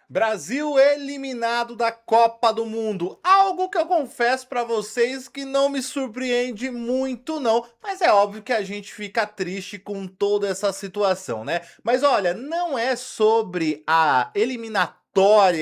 Brasil eliminado da Copa do Mundo. Algo que eu confesso pra vocês que não me surpreende muito não, mas é óbvio que a gente fica triste com toda essa situação, né? Mas olha, não é sobre a eliminatória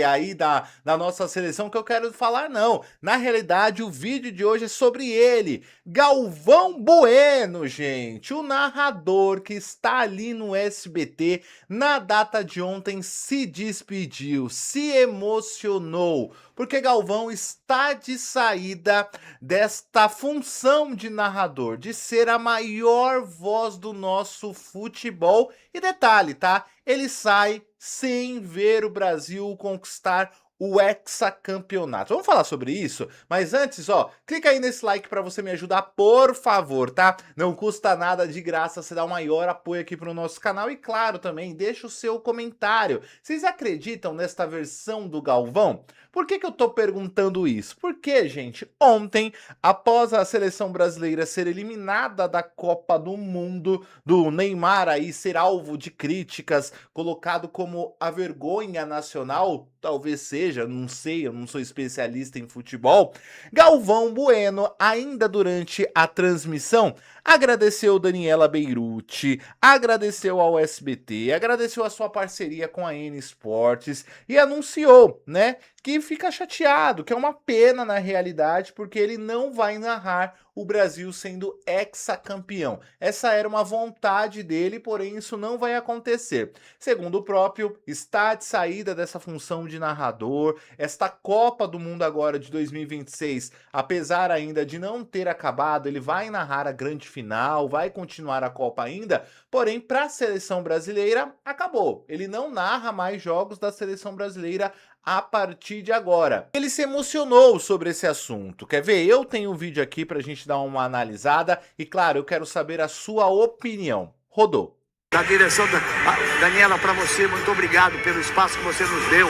aí da nossa seleção que eu quero falar não. Na realidade, o vídeo de hoje é sobre ele, Galvão Bueno, gente, o narrador que está ali no SBT na data de ontem se despediu, se emocionou, porque Galvão está de saída desta função de narrador, de ser a maior voz do nosso futebol. E detalhe, tá? Ele sai sem ver o Brasil conquistar o hexacampeonato. Vamos falar sobre isso? Mas antes, ó, clica aí nesse like para você me ajudar, por favor, tá? Não custa nada, de graça, você dá o maior apoio aqui pro nosso canal e, claro, também deixa o seu comentário. Vocês acreditam nesta versão do Galvão? Por que eu tô perguntando isso? Porque, gente, ontem, após a seleção brasileira ser eliminada da Copa do Mundo, do Neymar aí ser alvo de críticas, colocado como a vergonha nacional, talvez seja, não sei, eu não sou especialista em futebol, Galvão Bueno, ainda durante a transmissão, agradeceu Daniela Beirute, agradeceu ao SBT, agradeceu a sua parceria com a N Esportes e anunciou, né, que fica chateado, que é uma pena na realidade, porque ele não vai narrar o Brasil sendo hexacampeão. Essa era uma vontade dele, porém isso não vai acontecer. Segundo o próprio, está de saída dessa função de narrador. Esta Copa do Mundo agora de 2026, apesar ainda de não ter acabado, ele vai narrar a grande final, vai continuar a Copa ainda, porém para a seleção brasileira acabou. Ele não narra mais jogos da seleção brasileira a partir de agora. Ele se emocionou sobre esse assunto. Quer ver? Eu tenho um vídeo aqui pra gente dar uma analisada e, claro, eu quero saber a sua opinião. Rodou. Da direção da Daniela, para você, muito obrigado pelo espaço que você nos deu,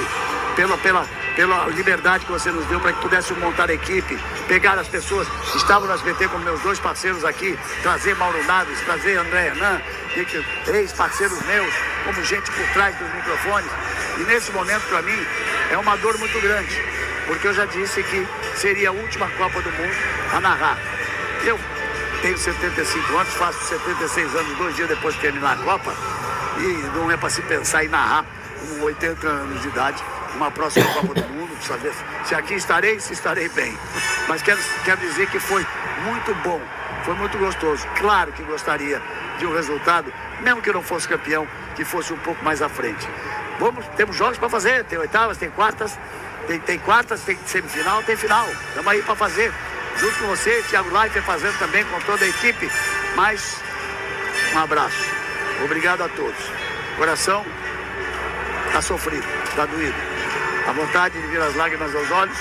pela liberdade que você nos deu para que pudéssemos montar a equipe, pegar as pessoas que estavam no SBT como meus dois parceiros aqui, trazer Mauro Naves, trazer André Hernan, ex-parceiros meus, como gente por trás dos microfones. E nesse momento, para mim, é uma dor muito grande, porque eu já disse que seria a última Copa do Mundo a narrar. Eu tenho 75 anos, faço 76 anos 2 dias depois de terminar a Copa, e não é para se pensar em narrar com 80 anos de idade uma próxima Copa do Mundo, para saber se aqui estarei, se estarei bem. Mas quero dizer que foi muito bom, foi muito gostoso. Claro que gostaria de um resultado, mesmo que eu não fosse campeão, que fosse um pouco mais à frente. Temos jogos para fazer, tem oitavas, tem quartas, tem quartas, tem semifinal, tem final. Estamos aí para fazer, junto com você, Thiago Leifert fazendo também com toda a equipe. Mas um abraço, obrigado a todos. O coração está sofrido, está doído. A vontade de vir as lágrimas aos olhos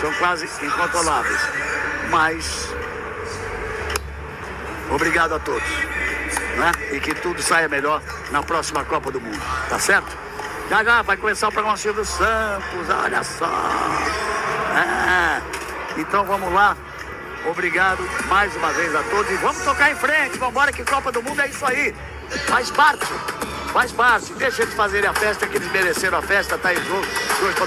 são quase incontroláveis. Mas obrigado a todos, né? E que tudo saia melhor na próxima Copa do Mundo, tá certo? Já vai começar o programa Silvio Santos, olha só. Então vamos lá. Obrigado mais uma vez a todos. E vamos tocar em frente. Vamos embora que Copa do Mundo é isso aí. Faz parte. Faz parte. Deixa eles fazerem a festa que eles mereceram a festa. Tá aí o jogo.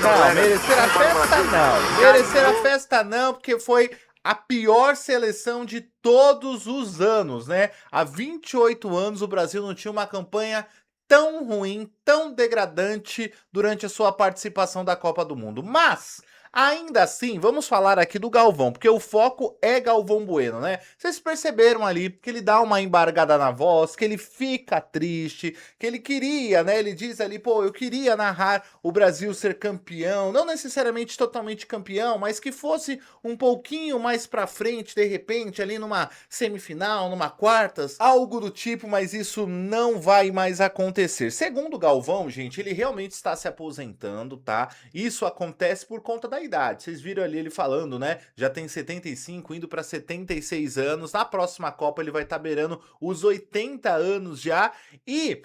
Não, merecer a festa não. Merecer a festa não, porque foi a pior seleção de todos os anos, né? Há 28 anos o Brasil não tinha uma campanha tão ruim, tão degradante durante a sua participação da Copa do Mundo. Mas, ainda assim, vamos falar aqui do Galvão, porque o foco é Galvão Bueno, né? Vocês perceberam ali que ele dá uma embargada na voz, que ele fica triste, que ele queria, né? Ele diz ali, pô, eu queria narrar o Brasil ser campeão, não necessariamente totalmente campeão, mas que fosse um pouquinho mais pra frente, de repente, ali numa semifinal, numa quartas, algo do tipo, mas isso não vai mais acontecer. Segundo o Galvão, gente, ele realmente está se aposentando, tá? Isso acontece por conta da idade. Vocês viram ali ele falando, né? Já tem 75, indo para 76 anos. Na próxima Copa ele vai estar beirando os 80 anos já. E,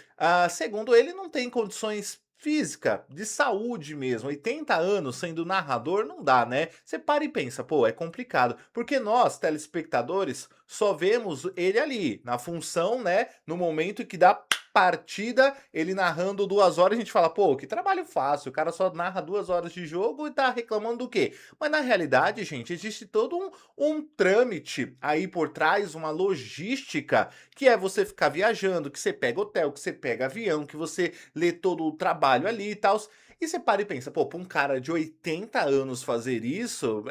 segundo ele, não tem condições física, de saúde mesmo. 80 anos sendo narrador não dá, né? Você para e pensa, pô, é complicado. Porque nós, telespectadores, só vemos ele ali, na função, né? No momento que dá partida, ele narrando 2 horas, a gente fala, pô, que trabalho fácil, o cara só narra 2 horas de jogo e tá reclamando do quê? Mas na realidade, gente, existe todo um trâmite aí por trás, uma logística, que é você ficar viajando, que você pega hotel, que você pega avião, que você lê todo o trabalho ali e tal. E você para e pensa, pô, pra um cara de 80 anos fazer isso,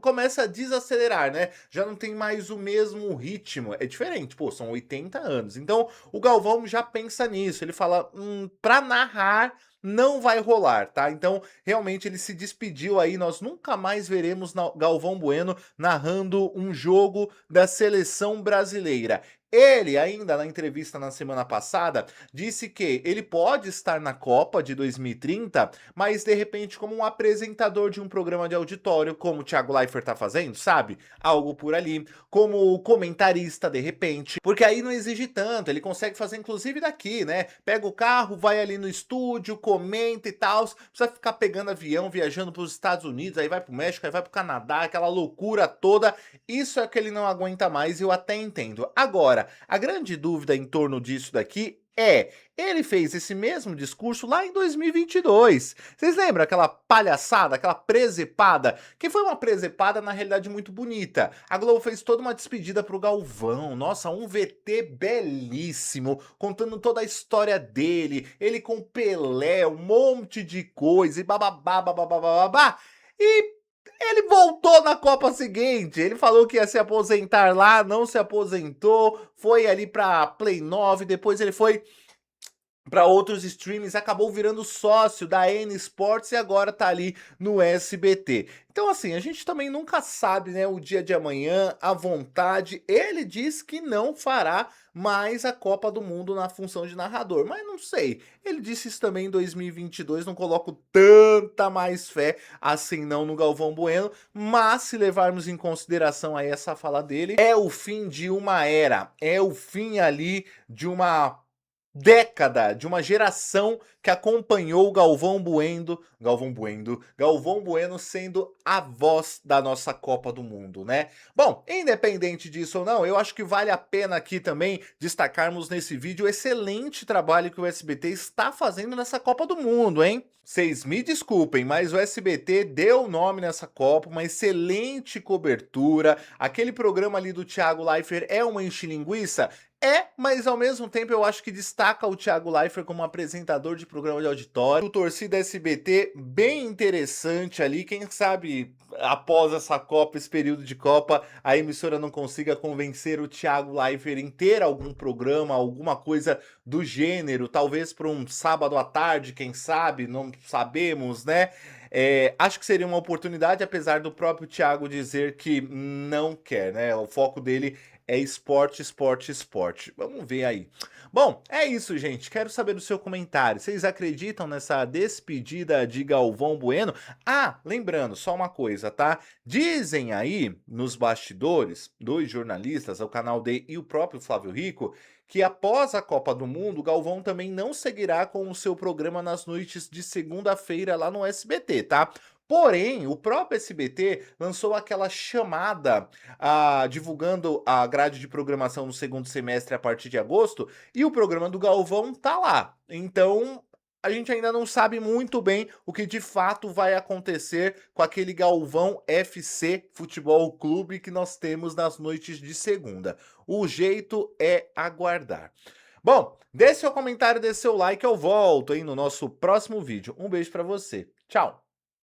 começa a desacelerar, né? Já não tem mais o mesmo ritmo, é diferente, pô, são 80 anos. Então, o Galvão já pensa nisso, ele fala, pra narrar não vai rolar, tá? Então, realmente ele se despediu aí, nós nunca mais veremos Galvão Bueno narrando um jogo da seleção brasileira. Ele, ainda na entrevista na semana passada, disse que ele pode estar na Copa de 2030, mas de repente como um apresentador de um programa de auditório, como o Thiago Leifert tá fazendo, sabe? Algo por ali, como comentarista de repente, porque aí não exige tanto, ele consegue fazer inclusive daqui, né? Pega o carro, vai ali no estúdio, comenta e tal, precisa ficar pegando avião, viajando para os Estados Unidos, aí vai pro México, aí vai pro Canadá, aquela loucura toda. Isso é que ele não aguenta mais e eu até entendo. Agora, a grande dúvida em torno disso daqui é, ele fez esse mesmo discurso lá em 2022. Vocês lembram aquela palhaçada, aquela presepada? Que foi uma presepada, na realidade, muito bonita. A Globo fez toda uma despedida pro Galvão. Nossa, um VT belíssimo, contando toda a história dele, ele com Pelé, um monte de coisa, e bababá, bababá, bababá. E ele voltou na Copa seguinte, ele falou que ia se aposentar lá, não se aposentou, foi ali pra Play 9, depois ele foi para outros streams, acabou virando sócio da N Sports e agora tá ali no SBT. Então assim, a gente também nunca sabe, né, o dia de amanhã, a vontade. Ele diz que não fará mais a Copa do Mundo na função de narrador, mas não sei. Ele disse isso também em 2022, não coloco tanta mais fé assim não no Galvão Bueno, mas se levarmos em consideração aí essa fala dele, é o fim de uma era, é o fim ali de uma década, de uma geração que acompanhou o Galvão Bueno sendo a voz da nossa Copa do Mundo, né? Bom, independente disso ou não, eu acho que vale a pena aqui também destacarmos nesse vídeo o excelente trabalho que o SBT está fazendo nessa Copa do Mundo, hein? Vocês me desculpem, mas o SBT deu nome nessa Copa, uma excelente cobertura, aquele programa ali do Thiago Leifert é uma enche-linguiça? É, mas ao mesmo tempo eu acho que destaca o Thiago Leifert como apresentador de programa de auditório. O Torcida SBT bem interessante ali, quem sabe após essa Copa, esse período de Copa, a emissora não consiga convencer o Thiago Leifert em ter algum programa, alguma coisa do gênero, talvez para um sábado à tarde, quem sabe, não sabemos, né? Acho que seria uma oportunidade, apesar do próprio Thiago dizer que não quer, né? O foco dele é esporte, esporte, esporte. Vamos ver aí. Bom, é isso, gente. Quero saber do seu comentário. Vocês acreditam nessa despedida de Galvão Bueno? Ah, lembrando, só uma coisa, tá? Dizem aí, nos bastidores, dois jornalistas, o Canal D e o próprio Flávio Rico, que após a Copa do Mundo, Galvão também não seguirá com o seu programa nas noites de segunda-feira lá no SBT, tá? Porém, o próprio SBT lançou aquela chamada divulgando a grade de programação no segundo semestre a partir de agosto, e o programa do Galvão tá lá. Então, a gente ainda não sabe muito bem o que de fato vai acontecer com aquele Galvão FC Futebol Clube que nós temos nas noites de segunda. O jeito é aguardar. Bom, deixe seu comentário, deixe seu like, eu volto aí no nosso próximo vídeo. Um beijo pra você. Tchau!